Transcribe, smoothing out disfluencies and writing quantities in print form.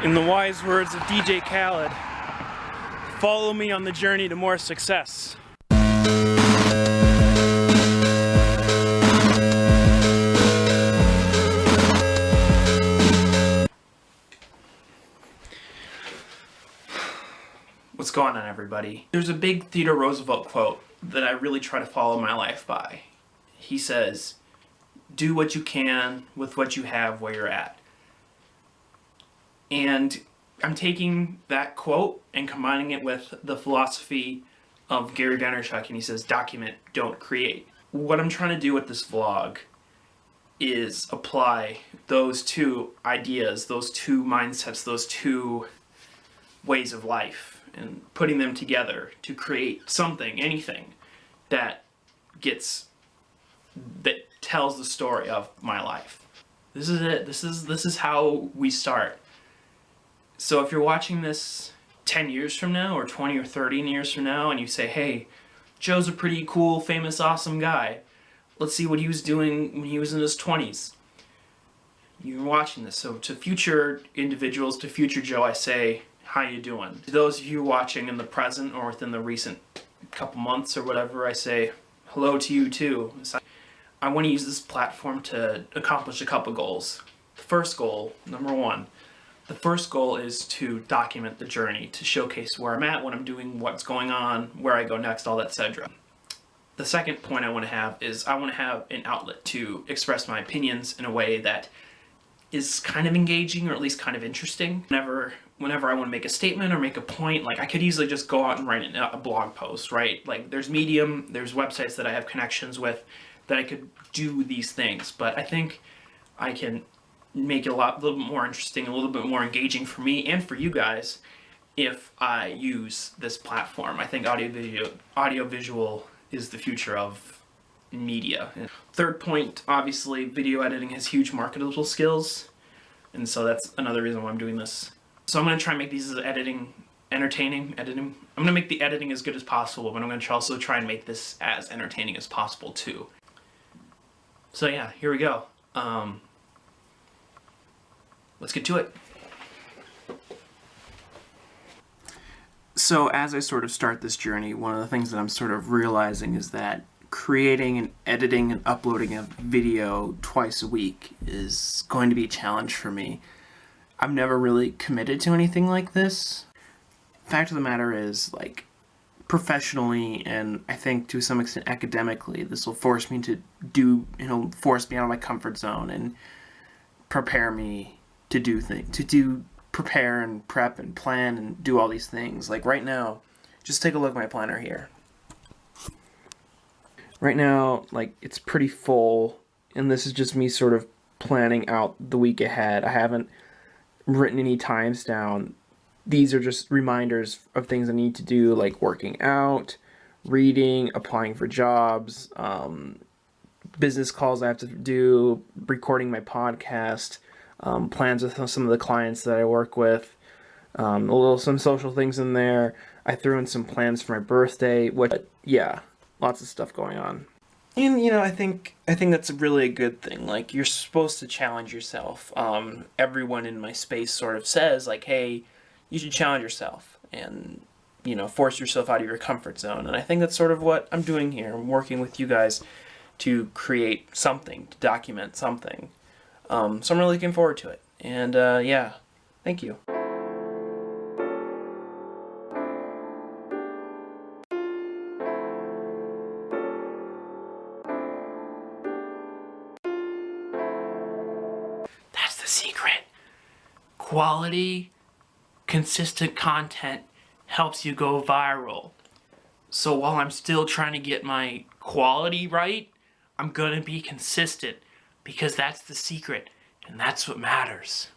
In the wise words of DJ Khaled, follow me on the journey to more success. What's going on, everybody? There's a big Theodore Roosevelt quote that I really try to follow my life by. He says, do what you can with what you have where you're at. And I'm taking that quote and combining it with the philosophy of Gary Vaynerchuk, and he says, document, don't create. What I'm trying to do with this vlog is apply those two ideas, those two mindsets, those two ways of life, and putting them together to create something, anything, that tells the story of my life. This is it. This is how we start. So if you're watching this 10 years from now, or 20 or 30 years from now, and you say, hey, Joe's a pretty cool, famous, awesome guy. Let's see what he was doing when he was in his 20s. You're watching this. So to future individuals, to future Joe, I say, how you doing? To those of you watching in the present or within the recent couple months or whatever, I say, hello to you too. I want to use this platform to accomplish a couple goals. The first goal, number one, the first goal is to document the journey, to showcase where I'm at, what I'm doing, what's going on, where I go next, all that, etc. The second point I want to have is I want to have an outlet to express my opinions in a way that is kind of engaging, or at least kind of interesting. Whenever I want to make a statement or make a point, like I could easily just go out and write a blog post, right? Like there's Medium, there's websites that I have connections with that I could do these things, but I think I can make it a little bit more interesting, a little bit more engaging for me and for you guys if I use this platform. I think audio-visual is the future of media. Third point, obviously, video editing has huge marketable skills, and so that's another reason why I'm doing this. So I'm going to try and make these entertaining. I'm going to make the editing as good as possible, but I'm going to also try and make this as entertaining as possible too. So yeah, here we go. Let's get to it. So as I sort of start this journey, one of the things that I'm sort of realizing is that creating and editing and uploading a video twice a week is going to be a challenge for me. I've never really committed to anything like this. Fact of the matter is, like, professionally and I think to some extent academically, this will force me to force me out of my comfort zone and prepare me to do things, prepare and prep and plan and do all these things. Like right now, just take a look at my planner here. Right now, like, it's pretty full, and this is just me sort of planning out the week ahead. I haven't written any times down. These are just reminders of things I need to do, like working out, reading, applying for jobs, business calls I have to do, recording my podcast, plans with some of the clients that I work with, some social things in there. I threw in some plans for my birthday, yeah, lots of stuff going on. And I think that's really a good thing. Like, you're supposed to challenge yourself. Everyone in my space sort of says, like, hey, you should challenge yourself and force yourself out of your comfort zone. And I think that's sort of what I'm doing here. I'm working with you guys to create something, to document something. So I'm really looking forward to it. And yeah, thank you. That's the secret. Quality, consistent content helps you go viral. So while I'm still trying to get my quality right, I'm gonna be consistent, because that's the secret, and that's what matters.